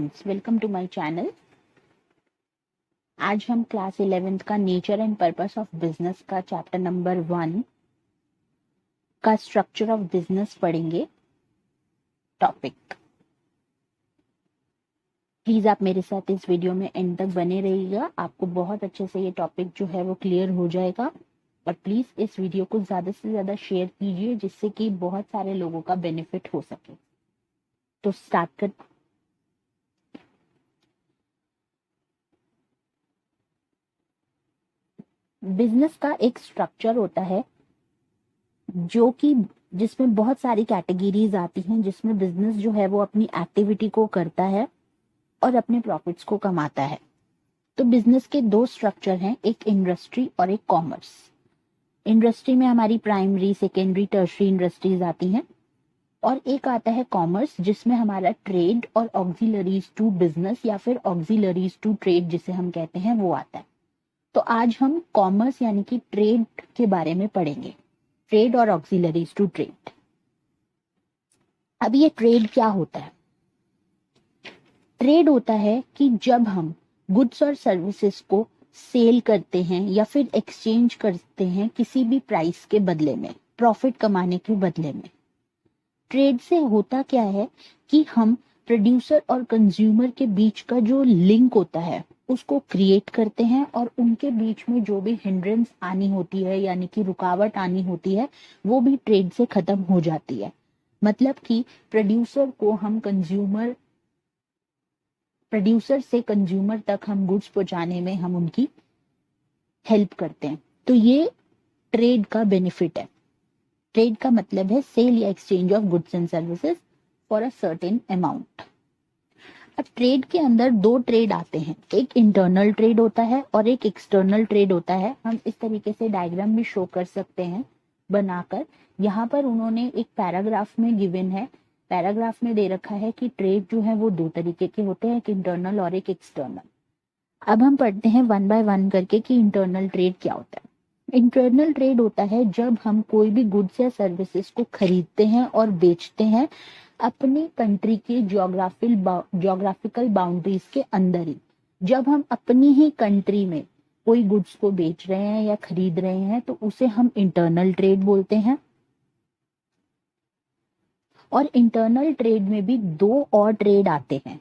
Students, welcome to my channel. आज हम class 11th का nature and purpose of business का चैप्टर नंबर 1 का स्ट्रक्चर ऑफ बिजनेस पढ़ेंगे। टॉपिक, प्लीज आप मेरे साथ इस वीडियो में एंड तक बने रहिएगा। आपको बहुत अच्छे से ये टॉपिक जो है वो क्लियर हो जाएगा। और प्लीज इस वीडियो को ज्यादा से ज्यादा शेयर कीजिए जिससे कि बहुत सारे लोगों का बेनिफिट हो सके। तो स्टार्ट कर। बिजनेस का एक स्ट्रक्चर होता है जो कि जिसमें बहुत सारी कैटेगरीज आती हैं, जिसमें बिजनेस जो है वो अपनी एक्टिविटी को करता है और अपने प्रॉफिट्स को कमाता है। तो बिजनेस के दो स्ट्रक्चर हैं, एक इंडस्ट्री और एक कॉमर्स। इंडस्ट्री में हमारी प्राइमरी, सेकेंडरी, टर्शरी इंडस्ट्रीज आती हैं और एक आता है कॉमर्स जिसमें हमारा ट्रेड और ऑक्सिलरीज टू बिजनेस या फिर ऑक्सिलरीज टू ट्रेड जिसे हम कहते हैं वो आता है। तो आज हम कॉमर्स यानी कि ट्रेड के बारे में पढ़ेंगे, ट्रेड और ऑक्सिलरीज टू ट्रेड। अब ये ट्रेड क्या होता है? ट्रेड होता है कि जब हम गुड्स और सर्विसेज को सेल करते हैं या फिर एक्सचेंज करते हैं किसी भी प्राइस के बदले में, प्रॉफिट कमाने के बदले में। ट्रेड से होता क्या है कि हम प्रोड्यूसर और कंज्यूमर के बीच का जो लिंक होता है उसको क्रिएट करते हैं और उनके बीच में जो भी हिंड्रेंस आनी होती है यानी कि रुकावट आनी होती है वो भी ट्रेड से खत्म हो जाती है। मतलब कि प्रोड्यूसर से कंज्यूमर तक हम गुड्स पहुंचाने में हम उनकी हेल्प करते हैं। तो ये ट्रेड का बेनिफिट है। ट्रेड का मतलब है सेल या exchange of goods and services for a certain amount. अब ट्रेड के अंदर दो ट्रेड आते हैं, एक इंटरनल ट्रेड होता है और एक एक्सटर्नल ट्रेड होता है। हम इस तरीके से डायग्राम भी शो कर सकते हैं बनाकर। यहाँ पर उन्होंने एक पैराग्राफ में गिवन है, पैराग्राफ में दे रखा है कि ट्रेड जो है वो दो तरीके के होते हैं, एक इंटरनल और एक एक्सटर्नल। अब हम पढ़ते हैं वन बाय वन करके कि इंटरनल ट्रेड क्या होता है। इंटरनल ट्रेड होता है जब हम कोई भी गुड्स या सर्विसेज को खरीदते हैं और बेचते हैं अपनी कंट्री के ज्योग्राफिकल बाउंड्रीज के अंदर ही। जब हम अपनी ही कंट्री में कोई गुड्स को बेच रहे हैं या खरीद रहे हैं तो उसे हम इंटरनल ट्रेड बोलते हैं। और इंटरनल ट्रेड में भी दो और ट्रेड आते हैं,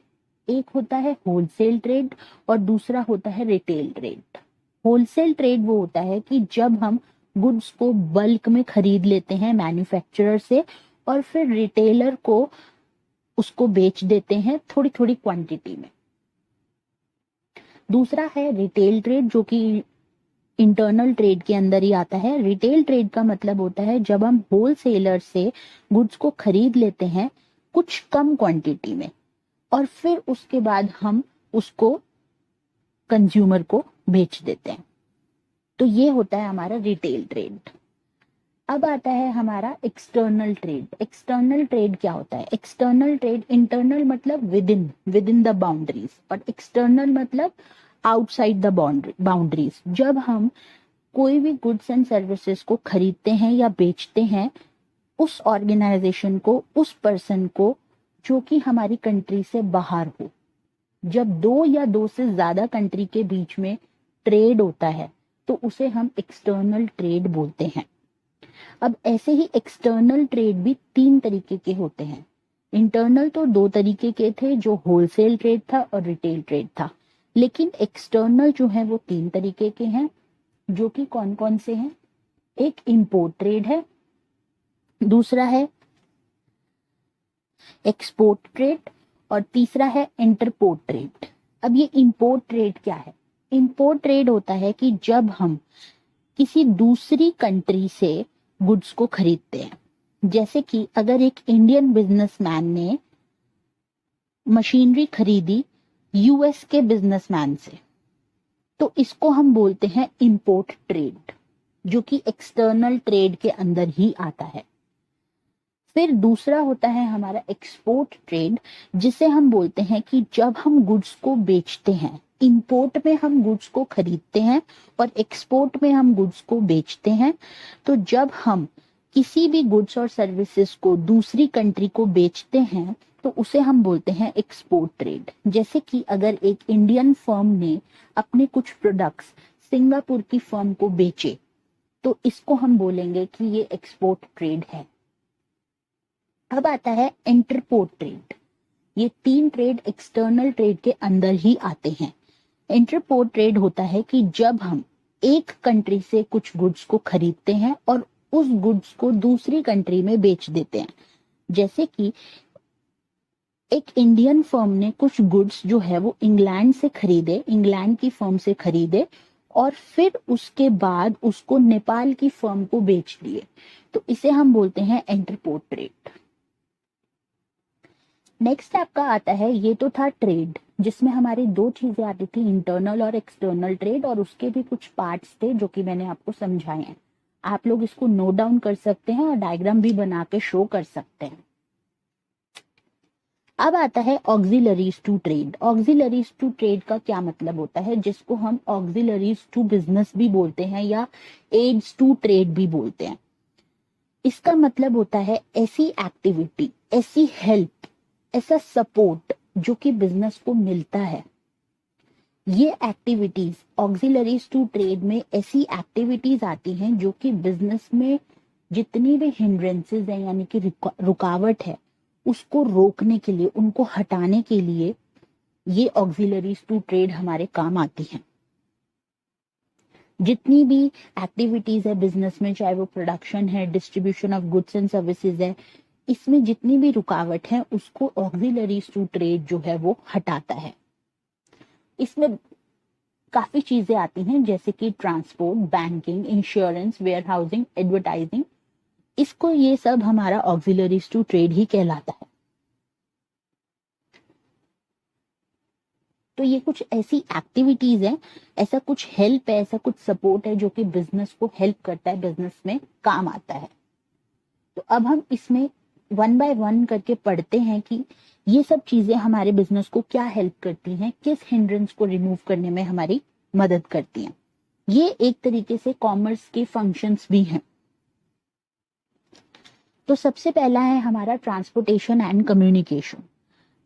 एक होता है होलसेल ट्रेड और दूसरा होता है रिटेल ट्रेड। होलसेल ट्रेड वो होता है कि जब हम गुड्स को बल्क में खरीद लेते हैं मैन्युफैक्चरर से और फिर रिटेलर को उसको बेच देते हैं थोड़ी थोड़ी क्वांटिटी में। दूसरा है रिटेल ट्रेड जो कि इंटरनल ट्रेड के अंदर ही आता है। रिटेल ट्रेड का मतलब होता है जब हम होलसेलर से गुड्स को खरीद लेते हैं कुछ कम क्वांटिटी में और फिर उसके बाद हम उसको कंज्यूमर को बेच देते हैं। तो ये होता है हमारा रिटेल ट्रेड। अब आता है हमारा एक्सटर्नल ट्रेड। एक्सटर्नल ट्रेड क्या होता है? एक्सटर्नल ट्रेड, इंटरनल मतलब विद इन द बाउंड्रीज और एक्सटर्नल मतलब आउटसाइड द बाउंड्रीज। जब हम कोई भी गुड्स एंड सर्विसेज को खरीदते हैं या बेचते हैं उस ऑर्गेनाइजेशन को, उस पर्सन को जो कि हमारी कंट्री से बाहर हो। जब दो या दो से ज्यादा कंट्री के बीच में ट्रेड होता है तो उसे हम एक्सटर्नल ट्रेड बोलते हैं। अब ऐसे ही एक्सटर्नल ट्रेड भी तीन तरीके के होते हैं। इंटरनल तो दो तरीके के थे जो होलसेल ट्रेड था और रिटेल ट्रेड था, लेकिन एक्सटर्नल जो है वो तीन तरीके के हैं जो कि कौन कौन से हैं? एक इंपोर्ट ट्रेड है, दूसरा है एक्सपोर्ट ट्रेड और तीसरा है इंटरपोर्ट ट्रेड। अब ये इंपोर्ट ट्रेड क्या है? इंपोर्ट ट्रेड होता है कि जब हम किसी दूसरी कंट्री से गुड्स को खरीदते हैं। जैसे कि अगर एक इंडियन बिजनेसमैन ने मशीनरी खरीदी यूएस के बिजनेसमैन से तो इसको हम बोलते हैं इंपोर्ट ट्रेड जो कि एक्सटर्नल ट्रेड के अंदर ही आता है। फिर दूसरा होता है हमारा एक्सपोर्ट ट्रेड जिसे हम बोलते हैं कि जब हम गुड्स को बेचते हैं, इंपोर्ट में हम गुड्स को खरीदते हैं और एक्सपोर्ट में हम गुड्स को बेचते हैं। तो जब हम किसी भी गुड्स और सर्विसेज को दूसरी कंट्री को बेचते हैं तो तो उसे हम बोलते हैं एक्सपोर्ट ट्रेड। जैसे कि अगर एक इंडियन फर्म ने अपने कुछ प्रोडक्ट्स सिंगापुर की फर्म को बेचे तो इसको हम बोलेंगे कि ये एक्सपोर्ट ट्रेड है। अब आता है इंटरपोर्ट ट्रेड। ये 3 ट्रेड एक्सटर्नल ट्रेड के अंदर ही आते हैं। इंटरपोर्ट ट्रेड होता है कि जब हम एक कंट्री से कुछ गुड्स को खरीदते हैं और उस गुड्स को दूसरी कंट्री में बेच देते हैं। जैसे कि एक इंडियन फर्म ने कुछ गुड्स जो है वो इंग्लैंड से खरीदे, इंग्लैंड की फर्म से खरीदे और फिर उसके बाद उसको नेपाल की फर्म को बेच दिए, तो इसे हम बोलते हैं इंटरपोर्ट ट्रेड। नेक्स्ट आपका आता है, ये तो था ट्रेड जिसमें हमारी 2 चीजें आती थी, इंटरनल और एक्सटर्नल ट्रेड, और उसके भी कुछ पार्ट्स थे जो कि मैंने आपको समझाए हैं। आप लोग इसको नोट डाउन कर सकते हैं और डायग्राम भी बना के शो कर सकते हैं। अब आता है auxiliaries to trade. Auxiliaries to trade का क्या मतलब होता है, जिसको हम ऑक्सिलरीज टू बिजनेस भी बोलते हैं या एड्स टू ट्रेड भी बोलते हैं। इसका मतलब होता है ऐसी एक्टिविटी, ऐसी हेल्प, ऐसा सपोर्ट जो कि बिजनेस को मिलता है। ये एक्टिविटीज ऑक्सिलरीज टू ट्रेड में ऐसी एक्टिविटीज आती हैं जो कि बिजनेस में जितनी भी हिंड्रेंसेस है यानी कि रुकावट है उसको रोकने के लिए, उनको हटाने के लिए ये ऑक्सिलरीज टू ट्रेड हमारे काम आती हैं। जितनी भी एक्टिविटीज है बिजनेस में, चाहे वो प्रोडक्शन है, distribution of goods and services है, इसमें जितनी भी रुकावट है उसको ऑक्सिलरीज टू ट्रेड जो है वो हटाता है। इसमें काफी चीजें आती हैं जैसे कि transport, banking, insurance, warehousing, advertising, इसको ये सब हमारा ऑक्सिलरीज टू ट्रेड ही कहलाता है। तो ये कुछ ऐसी एक्टिविटीज है, ऐसा कुछ हेल्प है, ऐसा कुछ सपोर्ट है जो कि बिजनेस को हेल्प करता है, बिजनेस में काम आता है। तो अब हम इसमें 1 बाय 1 करके पढ़ते हैं कि ये सब चीजें हमारे बिजनेस को क्या हेल्प करती हैं, किस हिंड्रेंस को रिमूव करने में हमारी मदद करती हैं। ये एक तरीके से कॉमर्स के फंक्शंस भी हैं। तो सबसे पहला है हमारा ट्रांसपोर्टेशन एंड कम्युनिकेशन।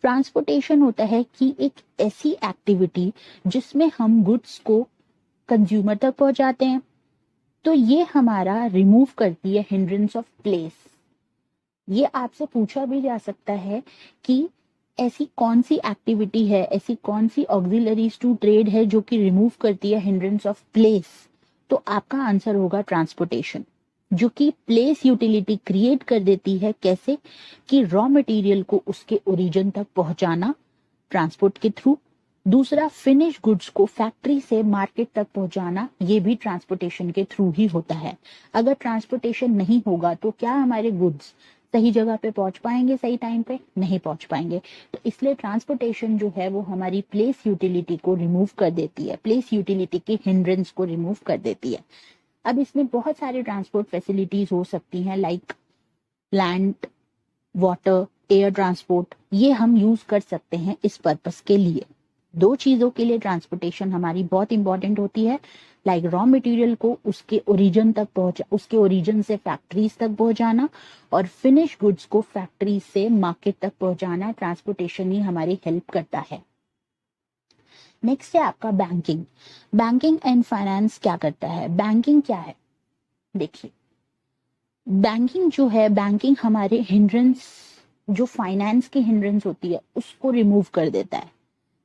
ट्रांसपोर्टेशन होता है कि एक ऐसी एक्टिविटी जिसमें हम गुड्स को कंज्यूमर तक पहुंचाते हैं। तो ये हमारा रिमूव करती है हिंड्रेंस ऑफ प्लेस। ये आपसे पूछा भी जा सकता है कि ऐसी कौन सी एक्टिविटी है, ऐसी कौन सी ऑक्सिलरीज टू ट्रेड है जो कि रिमूव करती है हिंड्रेंस ऑफ प्लेस। तो आपका आंसर होगा ट्रांसपोर्टेशन, जो कि प्लेस यूटिलिटी क्रिएट कर देती है। कैसे कि रॉ मटेरियल को उसके ओरिजिन तक पहुंचाना ट्रांसपोर्ट के थ्रू, दूसरा फिनिश गुड्स को फैक्ट्री से मार्केट तक पहुंचाना, ये भी ट्रांसपोर्टेशन के थ्रू ही होता है। अगर ट्रांसपोर्टेशन नहीं होगा तो क्या हमारे गुड्स सही जगह पे पहुंच पाएंगे, सही टाइम पे नहीं पहुंच पाएंगे। तो इसलिए ट्रांसपोर्टेशन जो है वो हमारी प्लेस यूटिलिटी को रिमूव कर देती है, प्लेस यूटिलिटी की हिंड्रेंस को रिमूव कर देती है। अब इसमें बहुत सारे ट्रांसपोर्ट फैसिलिटीज हो सकती हैं, like land, water, air transport, ये हम यूज कर सकते हैं इस पर्पस के लिए। 2 चीजों के लिए ट्रांसपोर्टेशन हमारी बहुत इंपॉर्टेंट होती है, लाइक रॉ मटेरियल को उसके ओरिजिन तक पहुंचा, उसके ओरिजिन से फैक्ट्रीज तक पहुंचाना, और फिनिश गुड्स को फैक्ट्री से मार्केट तक पहुंचाना। ट्रांसपोर्टेशन ही हमारी हेल्प करता है। नेक्स्ट है आपका बैंकिंग। बैंकिंग एंड फाइनेंस क्या करता है? बैंकिंग क्या है? देखिए, बैंकिंग जो है, बैंकिंग हमारे हिंड्रेंस, जो फाइनेंस की हिंड्रेंस होती है उसको रिमूव कर देता है।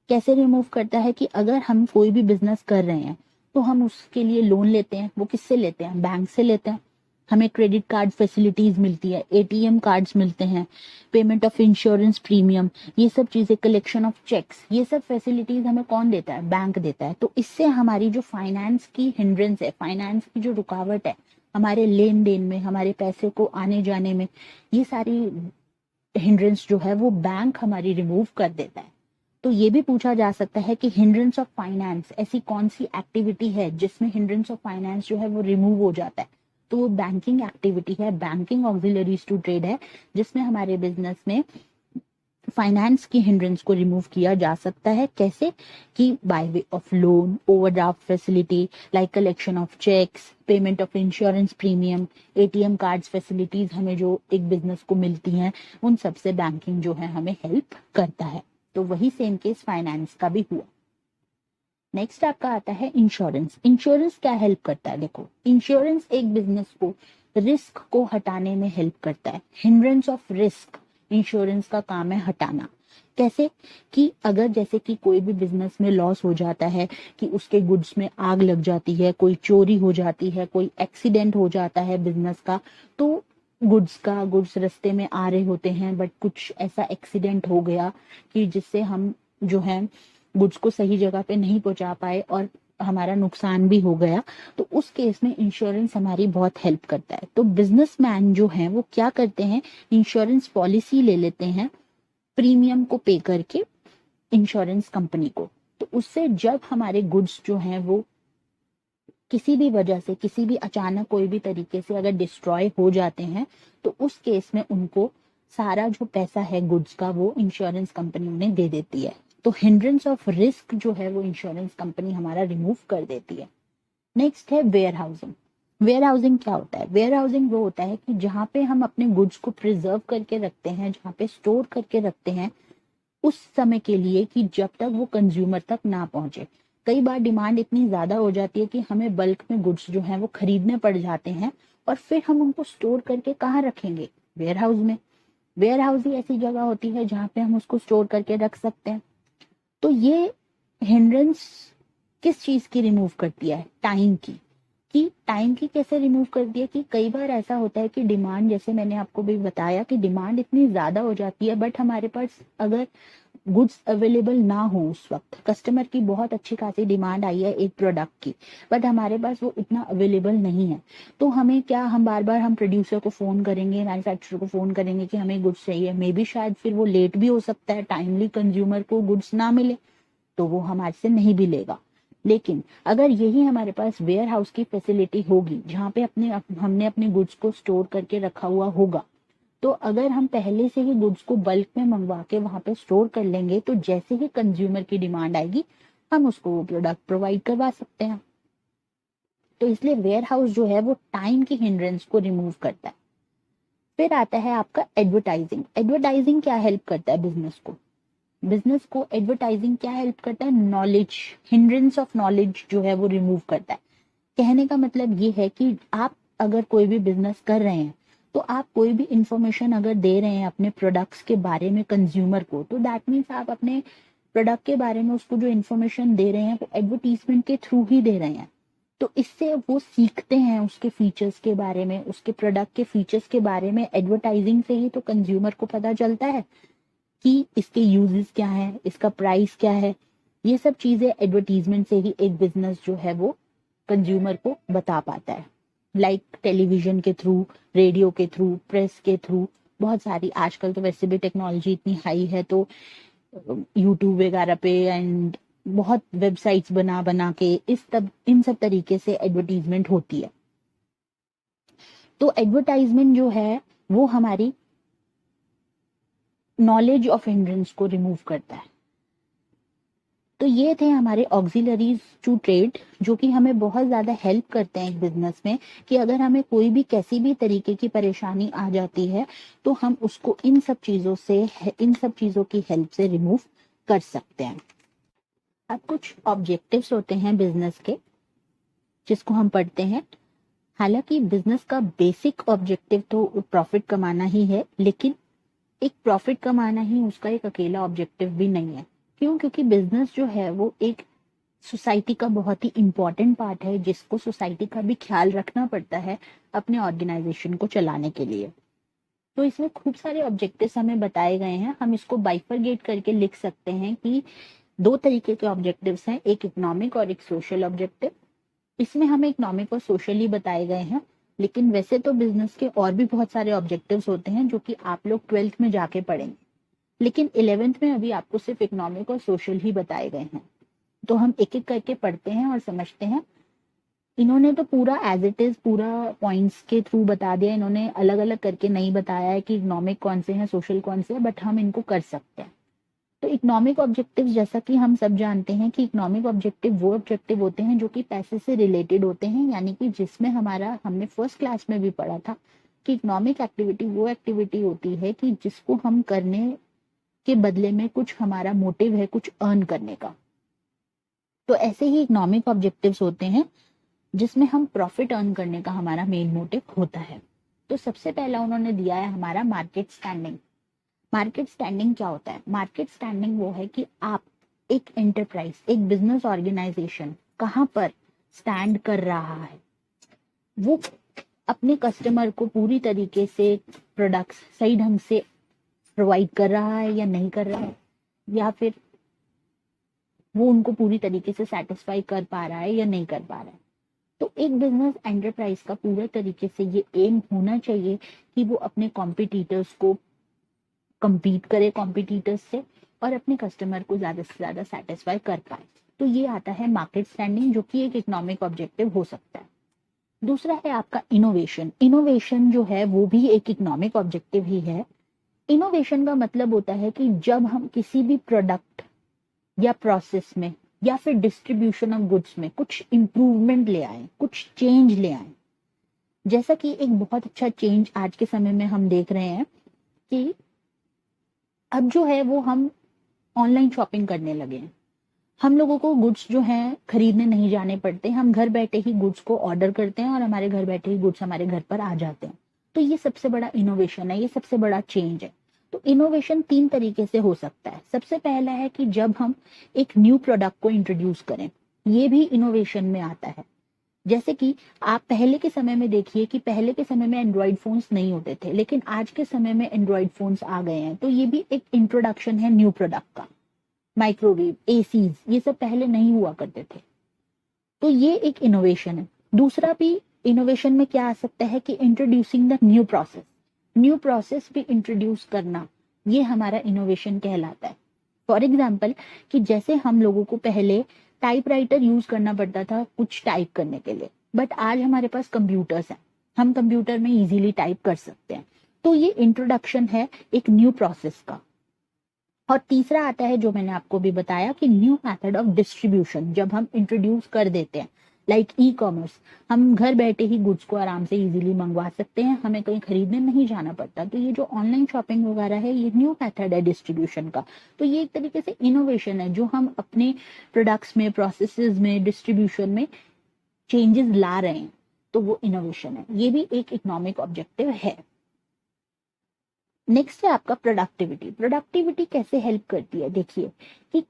कैसे रिमूव करता है कि अगर हम कोई भी बिजनेस कर रहे हैं तो हम उसके लिए लोन लेते हैं। वो किससे लेते हैं? बैंक से लेते हैं। हमें क्रेडिट कार्ड फैसिलिटीज मिलती है, एटीएम कार्ड्स मिलते हैं, पेमेंट ऑफ इंश्योरेंस प्रीमियम, ये सब चीजें, कलेक्शन ऑफ चेक्स, ये सब फैसिलिटीज हमें कौन देता है? बैंक देता है। तो इससे हमारी जो फाइनेंस की हिंड्रेंस है, फाइनेंस की जो रुकावट है हमारे लेन देन में, हमारे पैसे को आने जाने में, ये सारी हिंड्रेंस जो है वो बैंक हमारी रिमूव कर देता है। तो ये भी पूछा जा सकता है कि हिंड्रेंस ऑफ फाइनेंस ऐसी कौन सी एक्टिविटी है जिसमें हिंड्रेंस ऑफ फाइनेंस जो है वो रिमूव हो जाता है? तो वो बैंकिंग एक्टिविटी है, बैंकिंग ऑक्सिलरीज टू ट्रेड है, जिसमें हमारे बिजनेस में फाइनेंस की हिंड्रेंस को रिमूव किया जा सकता है। कैसे? कि by way of loan, overdraft facility, like collection of cheques, payment of insurance premium, ATM cards facilities हमें जो एक बिजनेस को मिलती हैं, उन सबसे बैंकिंग जो है हमें हेल्प करता है। तो वही सेम केस फाइनेंस का भी हुआ। नेक्स्ट आपका आता है इंश्योरेंस। इंश्योरेंस क्या हेल्प करता है? देखो, इंश्योरेंस एक बिजनेस को रिस्क को हटाने में हेल्प करता है। हिंड्रेंस ऑफ रिस्क इंश्योरेंस का काम है हटाना। कैसे? कि अगर जैसे कि कोई भी बिजनेस में लॉस हो जाता है, कि उसके गुड्स में आग लग जाती है, कोई चोरी हो जाती है, कोई एक्सीडेंट हो जाता है बिजनेस का, तो गुड्स रास्ते में आ रहे होते हैं बट कुछ ऐसा एक्सीडेंट हो गया कि जिससे हम जो है गुड्स को सही जगह पे नहीं पहुंचा पाए और हमारा नुकसान भी हो गया, तो उस केस में इंश्योरेंस हमारी बहुत हेल्प करता है। तो बिजनेसमैन जो है वो क्या करते हैं, इंश्योरेंस पॉलिसी ले लेते हैं प्रीमियम को पे करके इंश्योरेंस कंपनी को। तो उससे जब हमारे गुड्स जो हैं वो किसी भी वजह से, किसी भी अचानक कोई भी तरीके से अगर डिस्ट्रॉय हो जाते हैं, तो उस केस में उनको सारा जो पैसा है गुड्स का वो इंश्योरेंस कंपनी उन्हें दे देती है। तो हिंड्रेंस ऑफ रिस्क जो है वो इंश्योरेंस कंपनी हमारा रिमूव कर देती है। नेक्स्ट है वेयर हाउसिंग। वेयर हाउसिंग क्या होता है? वेयर हाउसिंग वो होता है कि जहाँ पे हम अपने गुड्स को प्रिजर्व करके रखते हैं, जहाँ पे स्टोर करके रखते हैं उस समय के लिए कि जब तक वो कंज्यूमर तक ना पहुंचे। कई बार डिमांड इतनी ज्यादा हो जाती है कि हमें बल्क में गुड्स जो है वो खरीदने पड़ जाते हैं, और फिर हम उनको स्टोर करके कहाँ रखेंगे? वेयर हाउस में। वेयर हाउस ही ऐसी जगह होती है जहाँ पे हम उसको स्टोर करके रख सकते हैं। तो ये हिंड्रेंस किस चीज की रिमूव करती है? टाइम की। कि टाइम की कैसे रिमूव कर दिया? कि कई बार ऐसा होता है कि डिमांड, जैसे मैंने आपको भी बताया कि डिमांड इतनी ज्यादा हो जाती है बट हमारे पास अगर गुड्स अवेलेबल ना हो, उस वक्त कस्टमर की बहुत अच्छी खासी डिमांड आई है एक प्रोडक्ट की, बट हमारे पास वो इतना अवेलेबल नहीं है, तो हमें क्या, हम बार बार हम प्रोड्यूसर को फोन करेंगे, मैन्युफैक्चरर को फोन करेंगे कि हमें गुड्स चाहिए, मे बी शायद फिर वो लेट भी हो सकता है, टाइमली कंज्यूमर को गुड्स ना मिले तो वो हमारे से नहीं भी लेगा। लेकिन अगर यही हमारे पास वेयर हाउस की फैसिलिटी होगी जहाँ पे हमने अपने गुड्स को स्टोर करके रखा हुआ होगा, तो अगर हम पहले से ही गुड्स को बल्क में मंगवा के वहां पे स्टोर कर लेंगे, तो जैसे ही कंज्यूमर की डिमांड आएगी हम उसको वो प्रोडक्ट प्रोवाइड करवा सकते हैं। तो इसलिए वेयर हाउस जो है वो टाइम की हिंड्रेंस को रिमूव करता है। फिर आता है आपका एडवर्टाइजिंग। एडवर्टाइजिंग क्या हेल्प करता है बिजनेस को? बिजनेस को एडवर्टाइजिंग क्या हेल्प करता है? नॉलेज, हिंड्रेंस ऑफ नॉलेज जो है वो रिमूव करता है। कहने का मतलब ये है कि आप अगर कोई भी बिजनेस कर रहे हैं, तो आप कोई भी इंफॉर्मेशन अगर दे रहे हैं अपने प्रोडक्ट्स के बारे में कंज्यूमर को, तो दैट मीन्स आप अपने प्रोडक्ट के बारे में उसको जो इन्फॉर्मेशन दे रहे हैं वो एडवर्टीजमेंट के थ्रू ही दे रहे हैं। तो इससे वो सीखते हैं उसके फीचर्स के बारे में, उसके प्रोडक्ट के फीचर्स के बारे में। एडवर्टाइजिंग से ही तो कंज्यूमर को पता चलता है कि इसके यूजेस क्या है, इसका प्राइस क्या है। ये सब चीजें एडवर्टीजमेंट से ही एक बिजनेस जो है वो कंज्यूमर को बता पाता है। लाइक टेलीविजन के थ्रू, रेडियो के थ्रू, प्रेस के थ्रू, बहुत सारी, आजकल तो वैसे भी टेक्नोलॉजी इतनी हाई है तो यूट्यूब वगैरह पे एंड बहुत वेबसाइट्स बना बना के इन सब तरीके से एडवर्टीजमेंट होती है। तो एडवर्टाइजमेंट जो है वो हमारी नॉलेज ऑफ हिंड्रेंस को रिमूव करता है। तो ये थे हमारे ऑक्सिलरीज टू ट्रेड, जो कि हमें बहुत ज्यादा हेल्प करते हैं एक बिजनेस में, कि अगर हमें कोई भी कैसी भी तरीके की परेशानी आ जाती है तो हम उसको इन सब चीजों की हेल्प से रिमूव कर सकते हैं। अब कुछ ऑब्जेक्टिव्स होते हैं बिजनेस के जिसको हम पढ़ते हैं। हालांकि बिजनेस का बेसिक ऑब्जेक्टिव तो प्रॉफिट कमाना ही है, लेकिन एक प्रॉफिट कमाना ही उसका एक अकेला ऑब्जेक्टिव भी नहीं है। क्यों? क्योंकि बिजनेस जो है वो एक सोसाइटी का बहुत ही इंपॉर्टेंट पार्ट है, जिसको सोसाइटी का भी ख्याल रखना पड़ता है अपने ऑर्गेनाइजेशन को चलाने के लिए। तो इसमें खूब सारे ऑब्जेक्टिव्स हमें बताए गए हैं। हम इसको बाइफरगेट करके लिख सकते हैं कि दो तरीके के ऑब्जेक्टिव्स हैं, एक इकोनॉमिक और एक सोशल ऑब्जेक्टिव। इसमें हमें इकोनॉमिक और सोशल ही बताए गए हैं, लेकिन वैसे तो बिजनेस के और भी बहुत सारे ऑब्जेक्टिव्स होते हैं जो कि आप लोग 12th में जाके पढ़ेंगे, लेकिन 11th में अभी आपको सिर्फ इकोनॉमिक और सोशल ही बताए गए हैं। तो हम एक एक करके पढ़ते हैं और समझते हैं। इन्होंने तो पूरा एज इट इज पूरा पॉइंट्स के थ्रू बता दिया, इन्होंने अलग अलग करके नहीं बताया है कि इकोनॉमिक कौन से हैं, सोशल कौन से हैं, बट हम इनको कर सकते हैं। तो इकोनॉमिक ऑब्जेक्टिव, जैसा कि हम सब जानते हैं कि इकोनॉमिक ऑब्जेक्टिव वो ऑब्जेक्टिव होते हैं जो कि पैसे से रिलेटेड होते हैं, यानी कि जिसमें हमारा, हमने फर्स्ट क्लास में भी पढ़ा था कि इकोनॉमिक एक्टिविटी वो एक्टिविटी होती है कि जिसको हम करने के बदले में कुछ हमारा मोटिव है कुछ अर्न करने का। तो ऐसे ही इकोनॉमिक ऑब्जेक्टिव्स होते हैं जिसमें हम प्रॉफिट अर्न करने का हमारा मेन मोटिव होता है। तो सबसे पहला उन्होंने दिया है हमारा मार्केट स्टैंडिंग। मार्केट स्टैंडिंग क्या होता है? मार्केट स्टैंडिंग वो है कि आप, एक एंटरप्राइज, एक बिजनेस ऑर्गेनाइजेशन कहाँ पर स्टैंड कर रहा है, वो अपने कस्टमर को पूरी तरीके से प्रोडक्ट्स सही ढंग से प्रोवाइड कर रहा है या नहीं कर रहा है, या फिर वो उनको पूरी तरीके से सेटिस्फाई कर पा रहा है या नहीं कर पा रहा है। तो एक बिजनेस एंटरप्राइज का पूरे तरीके से ये एम होना चाहिए कि वो अपने कॉम्पिटिटर्स को compete करे, कॉम्पिटिटर्स से, और अपने कस्टमर को ज्यादा से ज्यादा सेटिस्फाई कर पाए। तो ये आता है मार्केट स्टैंडिंग, जो कि एक इकोनॉमिक ऑब्जेक्टिव हो सकता है। दूसरा है आपका इनोवेशन। इनोवेशन जो है वो भी एक इकोनॉमिक ऑब्जेक्टिव ही है। इनोवेशन का मतलब होता है कि जब हम किसी भी प्रोडक्ट या प्रोसेस में या फिर डिस्ट्रीब्यूशन ऑफ गुड्स में कुछ इंप्रूवमेंट ले आए, कुछ चेंज ले आए। जैसा कि एक बहुत अच्छा चेंज आज के समय में हम देख रहे हैं कि अब जो है वो हम ऑनलाइन शॉपिंग करने लगे हैं। हम लोगों को गुड्स जो हैं खरीदने नहीं जाने पड़ते, हम घर बैठे ही गुड्स को ऑर्डर करते हैं और हमारे घर बैठे ही गुड्स हमारे घर पर आ जाते हैं। तो ये सबसे बड़ा इनोवेशन है, ये सबसे बड़ा चेंज है। तो इनोवेशन 3 तरीके से हो सकता है। सबसे पहला है कि जब हम एक न्यू प्रोडक्ट को इंट्रोड्यूस करें, ये भी इनोवेशन में आता है। जैसे कि आप पहले के समय में देखिए कि पहले के समय में एंड्रॉइड फोन्स नहीं होते थे, लेकिन आज के समय में एंड्रॉइड फोन्स आ गए हैं। तो ये भी एक इंट्रोडक्शन है न्यू प्रोडक्ट का। माइक्रोवेव, एसीज, ये सब पहले नहीं हुआ करते थे। तो ये एक इनोवेशन है। दूसरा भी इनोवेशन में क्या आ सकता है कि introducing the new process. New process भी इंट्रोड्यूस करना, ये हमारा इनोवेशन कहलाता है। फॉर एग्जाम्पल कि जैसे हम लोगों को पहले टाइपराइटर यूज करना पड़ता था कुछ टाइप करने के लिए, बट आज हमारे पास कंप्यूटर्स हैं, हम कंप्यूटर में इजीली टाइप कर सकते हैं। तो ये इंट्रोडक्शन है एक न्यू प्रोसेस का। और तीसरा आता है जो मैंने आपको भी बताया कि न्यू मेथड ऑफ डिस्ट्रीब्यूशन, जब हम इंट्रोड्यूस कर देते हैं, लाइक ई कॉमर्स। हम घर बैठे ही गुड्स को आराम से इजीली मंगवा सकते हैं, हमें कहीं खरीदने नहीं जाना पड़ता। तो ये जो ऑनलाइन शॉपिंग वगैरह है, ये न्यू मेथड है डिस्ट्रीब्यूशन का। तो ये एक तरीके से इनोवेशन है जो हम अपने प्रोडक्ट्स में, प्रोसेसेस में, डिस्ट्रीब्यूशन में चेंजेस ला रहे हैं। तो वो इनोवेशन है, ये भी एक इकोनॉमिक ऑब्जेक्टिव है। नेक्स्ट है आपका प्रोडक्टिविटी। प्रोडक्टिविटी कैसे हेल्प करती है? देखिए कि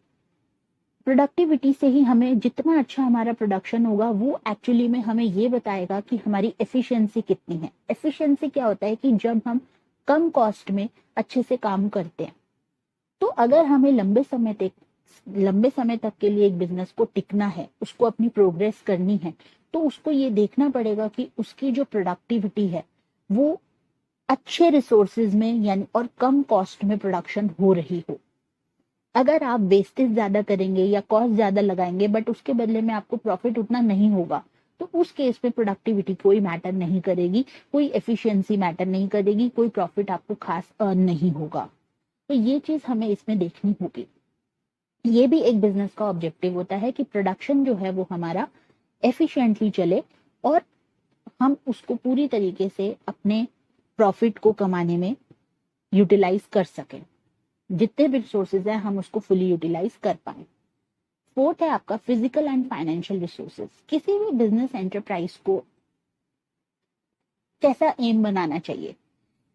प्रोडक्टिविटी से ही हमें जितना अच्छा हमारा प्रोडक्शन होगा, वो एक्चुअली में हमें ये बताएगा कि हमारी एफिशिएंसी कितनी है। एफिशिएंसी क्या होता है कि जब हम कम कॉस्ट में अच्छे से काम करते हैं। तो अगर हमें लंबे समय तक के लिए एक बिजनेस को टिकना है, उसको अपनी प्रोग्रेस करनी है, तो उसको ये देखना पड़ेगा कि उसकी जो प्रोडक्टिविटी है वो अच्छे रिसोर्सेज में यानी और कम कॉस्ट में प्रोडक्शन हो रही हो। अगर आप वेस्टेज ज्यादा करेंगे या कॉस्ट ज्यादा लगाएंगे बट उसके बदले में आपको प्रॉफिट उतना नहीं होगा, तो उस केस में प्रोडक्टिविटी कोई मैटर नहीं करेगी, कोई एफिशिएंसी मैटर नहीं करेगी, कोई प्रॉफिट आपको खास अर्न नहीं होगा। तो ये चीज हमें इसमें देखनी होगी। ये भी एक बिजनेस का ऑब्जेक्टिव होता है कि प्रोडक्शन जो है वो हमारा एफिशिएंटली चले और हम उसको पूरी तरीके से अपने प्रॉफिट को कमाने में यूटिलाइज कर सकें। जितने भी रिसोर्सेज हैं हम उसको फुली यूटिलाइज कर पाए। फोर्थ है आपका फिजिकल एंड फाइनेंशियल रिसोर्सेज। किसी भी बिजनेस एंटरप्राइज को कैसा एम बनाना चाहिए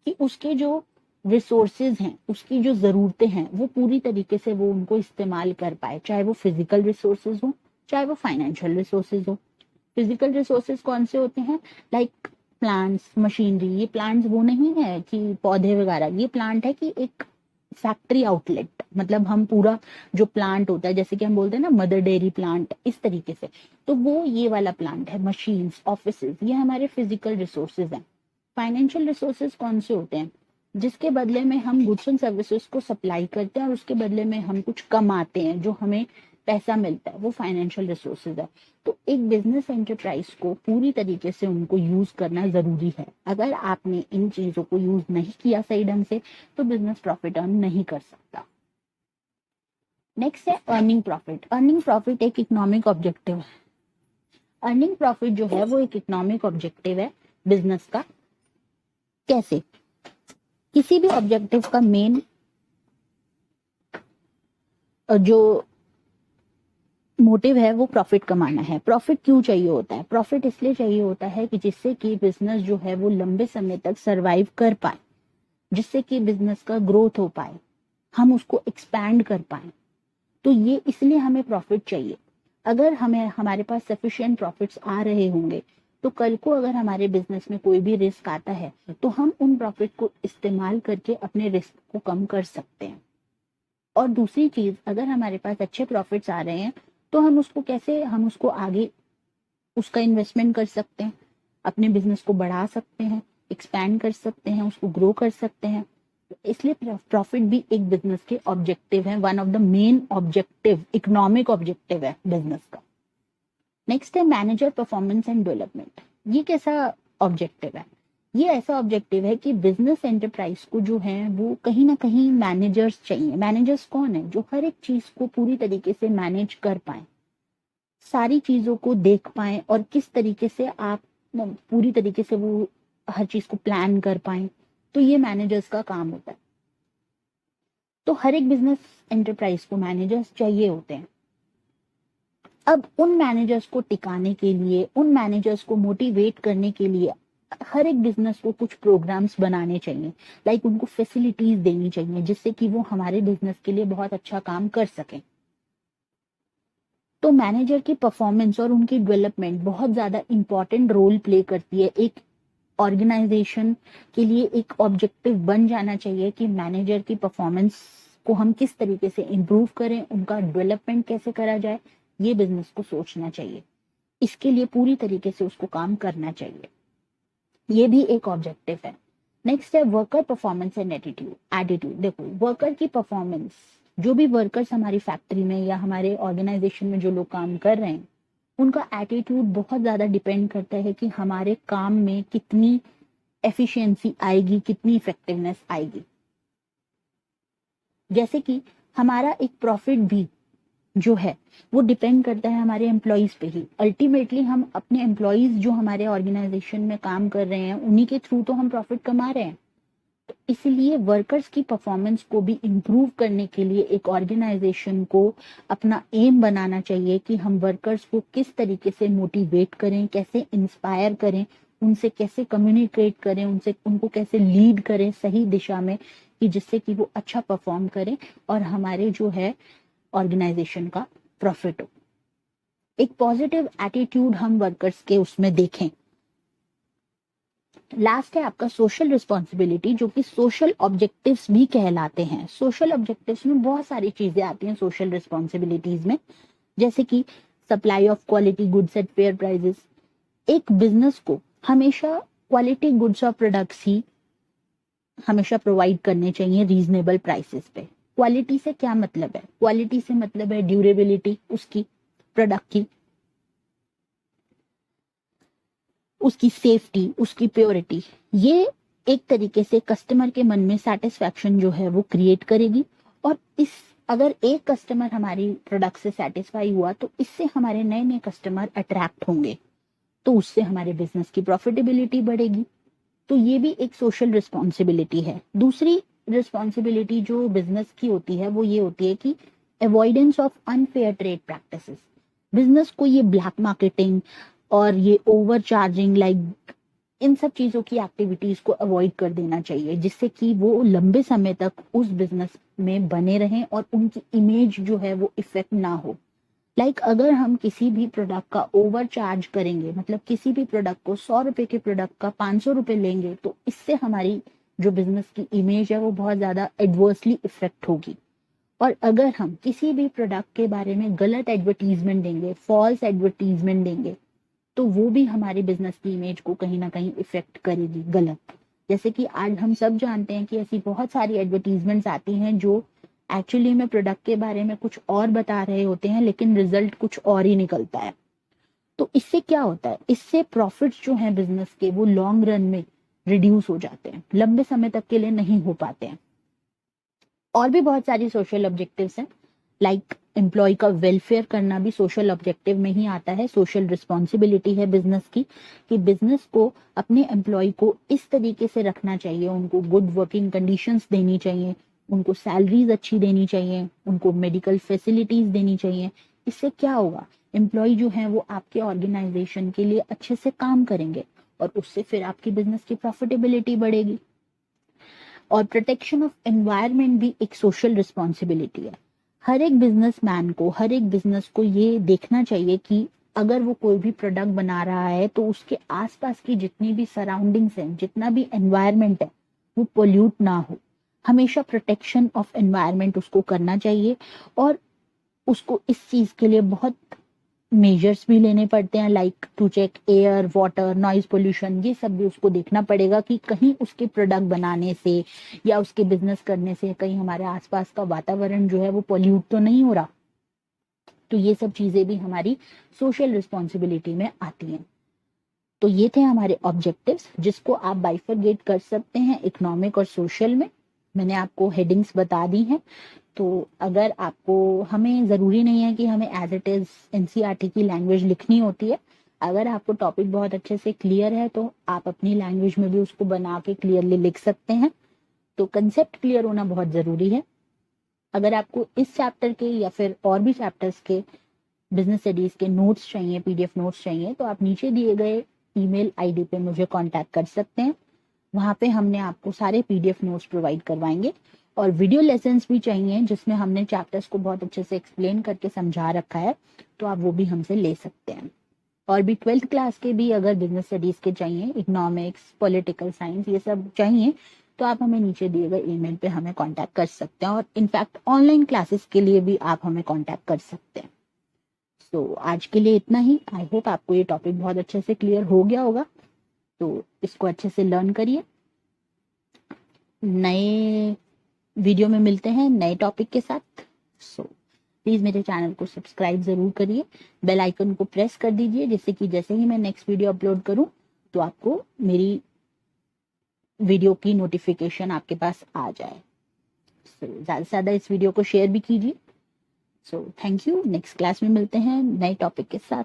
कि उसके जो रिसोर्सेज हैं, उसकी जो जरूरतें हैं, वो पूरी तरीके से वो उनको इस्तेमाल कर पाए, चाहे वो फिजिकल रिसोर्सेज हो चाहे वो फाइनेंशियल रिसोर्सेज हो। फिजिकल रिसोर्सेज कौन से होते हैं? Like plants, machinery. ये प्लांट्स वो नहीं है कि पौधे वगैरह, ये प्लांट है कि एक फैक्ट्री आउटलेट, मतलब हम पूरा जो प्लांट होता है, जैसे कि हम बोलते हैं ना मदर डेयरी प्लांट, इस तरीके से, तो वो ये वाला प्लांट है। मशीन्स, ऑफिसेज, ये हमारे फिजिकल रिसोर्सेज हैं। फाइनेंशियल रिसोर्सेज कौन से होते हैं? जिसके बदले में हम गुड्स एंड सर्विसेज को सप्लाई करते हैं और उसके बदले में हम कुछ कमाते हैं, जो हमें पैसा मिलता है वो फाइनेंशियल रिसोर्सेज है। तो एक बिजनेस एंटरप्राइज को पूरी तरीके से उनको यूज करना जरूरी है। अगर आपने इन चीजों को यूज नहीं किया सही ढंग से तो बिजनेस प्रॉफिट अर्न नहीं कर सकता। नेक्स्ट है अर्निंग प्रॉफिट। अर्निंग प्रॉफिट एक इकोनॉमिक ऑब्जेक्टिव है। अर्निंग प्रॉफिट जो है वो एक इकोनॉमिक ऑब्जेक्टिव है बिजनेस का। कैसे? किसी भी ऑब्जेक्टिव का मेन जो मोटिव है वो प्रॉफिट कमाना है। प्रॉफिट क्यों चाहिए होता है? प्रॉफिट इसलिए चाहिए होता है कि जिससे कि बिजनेस जो है वो लंबे समय तक सरवाइव कर पाए, जिससे कि बिजनेस का ग्रोथ हो पाए, हम उसको एक्सपैंड कर पाए। तो ये इसलिए हमें प्रॉफिट चाहिए। अगर हमारे पास सफिशिएंट प्रॉफिट्स आ रहे होंगे तो कल को अगर हमारे बिजनेस में कोई भी रिस्क आता है तो हम उन प्रॉफिट को इस्तेमाल करके अपने रिस्क को कम कर सकते हैं। और दूसरी चीज, अगर हमारे पास अच्छे प्रॉफिट्स आ रहे हैं तो हम उसको आगे उसका इन्वेस्टमेंट कर सकते हैं, अपने बिजनेस को बढ़ा सकते हैं, एक्सपैंड कर सकते हैं, उसको ग्रो कर सकते हैं। इसलिए प्रॉफिट भी एक बिजनेस के ऑब्जेक्टिव है, one of the main objective, economic objective है बिजनेस का। नेक्स्ट है मैनेजर परफॉर्मेंस एंड डेवलपमेंट। ये कैसा ऑब्जेक्टिव है? ये ऐसा ऑब्जेक्टिव है कि बिजनेस एंटरप्राइज को जो है वो कहीं ना कहीं मैनेजर्स चाहिए। मैनेजर्स कौन है? जो हर एक चीज को पूरी तरीके से मैनेज कर पाए, सारी चीजों को देख पाए और किस तरीके से आप पूरी तरीके से वो हर चीज को प्लान कर पाए। तो ये मैनेजर्स का काम होता है। तो हर एक बिजनेस एंटरप्राइज को मैनेजर्स चाहिए होते हैं। अब उन मैनेजर्स को टिकाने के लिए, उन मैनेजर्स को मोटिवेट करने के लिए हर एक बिजनेस को कुछ प्रोग्राम्स बनाने चाहिए, लाइक उनको फैसिलिटीज देनी चाहिए जिससे कि वो हमारे बिजनेस के लिए बहुत अच्छा काम कर सकें। तो मैनेजर की परफॉर्मेंस और उनकी डेवलपमेंट बहुत ज्यादा इंपॉर्टेंट रोल प्ले करती है। एक ऑर्गेनाइजेशन के लिए एक ऑब्जेक्टिव बन जाना चाहिए कि मैनेजर की परफॉर्मेंस को हम किस तरीके से इम्प्रूव करें, उनका डेवलपमेंट कैसे करा जाए, ये बिजनेस को सोचना चाहिए। इसके लिए पूरी तरीके से उसको काम करना चाहिए। ये भी एक ऑब्जेक्टिव है। नेक्स्ट है वर्कर परफॉर्मेंस एंड एटीट्यूड। देखो, वर्कर की परफॉर्मेंस, जो भी वर्कर्स हमारी फैक्ट्री में या हमारे ऑर्गेनाइजेशन में जो लोग काम कर रहे हैं, उनका एटीट्यूड बहुत ज्यादा डिपेंड करता है कि हमारे काम में कितनी एफिशिएंसी आएगी, कितनी इफेक्टिवनेस आएगी। जैसे कि हमारा एक प्रॉफिट भी जो है वो डिपेंड करता है हमारे एम्प्लॉयज पे ही। अल्टीमेटली हम अपने एम्प्लॉयज जो हमारे ऑर्गेनाइजेशन में काम कर रहे हैं उन्हीं के थ्रू तो हम प्रॉफिट कमा रहे हैं। तो इसलिए वर्कर्स की परफॉर्मेंस को भी इम्प्रूव करने के लिए एक ऑर्गेनाइजेशन को अपना एम बनाना चाहिए कि हम वर्कर्स को किस तरीके से मोटिवेट करें, कैसे इंस्पायर करें, उनसे कैसे कम्युनिकेट करें, उनको कैसे लीड करें सही दिशा में, कि जिससे कि वो अच्छा परफॉर्म करें और हमारे जो है ऑर्गेनाइजेशन का प्रॉफिट हो। एक पॉजिटिव एटीट्यूड हम वर्कर्स के उसमें देखें। लास्ट है आपका सोशल रिस्पॉन्सिबिलिटी, जो कि सोशल ऑब्जेक्टिव्स भी कहलाते हैं। सोशल ऑब्जेक्टिव्स में बहुत सारी चीजें आती हैं सोशल रिस्पॉन्सिबिलिटीज में, जैसे कि supply of quality goods at fair prices. एक बिजनेस को हमेशा क्वालिटी गुड्स और प्रोडक्ट्स ही हमेशा प्रोवाइड करने चाहिए रीजनेबल प्राइसेस पे। क्वालिटी से क्या मतलब है? क्वालिटी से मतलब है ड्यूरेबिलिटी उसकी प्रोडक्ट की, उसकी सेफ्टी, उसकी प्योरिटी। ये एक तरीके से कस्टमर के मन में सेटिस्फैक्शन जो है वो क्रिएट करेगी। और अगर एक कस्टमर हमारी प्रोडक्ट से सेटिस्फाई हुआ तो इससे हमारे नए नए कस्टमर अट्रैक्ट होंगे, तो उससे हमारे बिजनेस की प्रॉफिटेबिलिटी बढ़ेगी। तो ये भी एक सोशल रिस्पॉन्सिबिलिटी है। दूसरी रिस्पॉन्सिबिलिटी जो बिजनेस की होती है वो ये होती है कि avoidance of unfair trade practices. Business को ये ब्लैक मार्केटिंग और ये ओवर चार्जिंग, लाइक इन सब चीजों की एक्टिविटीज को अवॉइड कर देना चाहिए, जिससे कि वो लंबे समय तक उस बिजनेस में बने रहें और उनकी इमेज जो है वो इफेक्ट ना हो। लाइक अगर हम किसी भी प्रोडक्ट का ओवर चार्ज करेंगे, मतलब किसी भी प्रोडक्ट को 100 रुपए के प्रोडक्ट का 500 रुपए लेंगे, तो इससे हमारी जो बिजनेस की इमेज है वो बहुत ज्यादा एडवर्सली इफेक्ट होगी। और अगर हम किसी भी प्रोडक्ट के बारे में गलत एडवर्टीजमेंट देंगे, फॉल्स एडवर्टीजमेंट देंगे, तो वो भी हमारी बिजनेस की इमेज को कहीं ना कहीं इफेक्ट करेगी गलत। जैसे कि आज हम सब जानते हैं कि ऐसी बहुत सारी एडवर्टीजमेंट्स आती हैं जो एक्चुअली में प्रोडक्ट के बारे में कुछ और बता रहे होते हैं, लेकिन रिजल्ट कुछ और ही निकलता है। तो इससे क्या होता है, इससे प्रॉफिट्स जो हैं बिजनेस के वो लॉन्ग रन में रिड्यूस हो जाते हैं, लंबे समय तक के लिए नहीं हो पाते हैं। और भी बहुत सारी सोशल ऑब्जेक्टिव्स हैं, लाइक एम्प्लॉय का वेलफेयर करना भी सोशल ऑब्जेक्टिव में ही आता है। सोशल रिस्पॉन्सिबिलिटी है बिजनेस की, कि बिजनेस को अपने एम्प्लॉय को इस तरीके से रखना चाहिए, उनको गुड वर्किंग कंडीशंस देनी चाहिए, उनको सैलरीज अच्छी देनी चाहिए, उनको मेडिकल फैसिलिटीज देनी चाहिए। इससे क्या होगा, एम्प्लॉय जो है वो आपके ऑर्गेनाइजेशन के लिए अच्छे से काम करेंगे और उससे फिर आपकी बिजनेस की प्रॉफिटेबिलिटी बढ़ेगी। और प्रोटेक्शन ऑफ एनवायरनमेंट भी एक सोशल रिस्पॉन्सिबिलिटी है। हर एक बिजनेसमैन को, हर एक बिजनेस को ये देखना चाहिए कि अगर वो कोई भी प्रोडक्ट बना रहा है तो उसके आसपास की जितनी भी सराउंडिंग्स हैं, जितना भी एनवायरनमेंट है, वो पोल्यूट ना हो। हमेशा प्रोटेक्शन ऑफ एनवायरनमेंट उसको करना चाहिए और उसको इस चीज के लिए बहुत मेजर्स भी लेने पड़ते हैं, like to check air, water, noise pollution, ये सब भी उसको देखना पड़ेगा कि कहीं उसके प्रोडक्ट बनाने से या उसके बिजनेस करने से कहीं हमारे आसपास का वातावरण जो है वो पोल्यूट तो नहीं हो रहा। तो ये सब चीजें भी हमारी सोशल रिस्पॉन्सिबिलिटी में आती हैं। तो ये थे हमारे ऑब्जेक्टिव्स, जिसको आप बाइफरगेट कर सकते हैं इकोनॉमिक और सोशल में। मैंने आपको हेडिंग्स बता दी हैं। तो अगर आपको, हमें जरूरी नहीं है कि हमें एज इट इज एनसीईआरटी की लैंग्वेज लिखनी होती है। अगर आपको टॉपिक बहुत अच्छे से क्लियर है तो आप अपनी लैंग्वेज में भी उसको बना के क्लियरली लिख सकते हैं। तो कंसेप्ट क्लियर होना बहुत जरूरी है। अगर आपको इस चैप्टर के या फिर और भी चैप्टर्स के बिजनेस स्टडीज के नोट्स चाहिए, पीडीएफ नोट्स चाहिए, तो आप नीचे दिए गए ईमेल आईडी पे मुझे कांटेक्ट कर सकते हैं। वहां पे हमने आपको सारे पीडीएफ नोट्स प्रोवाइड करवाएंगे। और वीडियो लेसन्स भी चाहिए जिसमें हमने चैप्टर्स को बहुत अच्छे से एक्सप्लेन करके समझा रखा है, तो आप वो भी हमसे ले सकते हैं। और भी 12th क्लास के भी अगर बिजनेस स्टडीज के चाहिए, इकोनॉमिक्स, पॉलिटिकल साइंस, ये सब चाहिए, तो आप हमें नीचे दिए गए ईमेल पे हमें कांटेक्ट कर सकते हैं। और इनफैक्ट ऑनलाइन क्लासेस के लिए भी आप हमें कांटेक्ट कर सकते हैं। तो आज के लिए इतना ही। आई होप आपको ये टॉपिक बहुत अच्छे से क्लियर हो गया होगा। तो इसको अच्छे से लर्न करिए। नए वीडियो में मिलते हैं नए टॉपिक के साथ। सो प्लीज मेरे चैनल को सब्सक्राइब जरूर करिए, बेल आइकन को प्रेस कर दीजिए, जिससे कि जैसे ही मैं नेक्स्ट वीडियो अपलोड करूं तो आपको मेरी वीडियो की नोटिफिकेशन आपके पास आ जाए। सो ज्यादा से ज्यादा इस वीडियो को शेयर भी कीजिए। So thank you. Next class में मिलते हैं नए टॉपिक के साथ।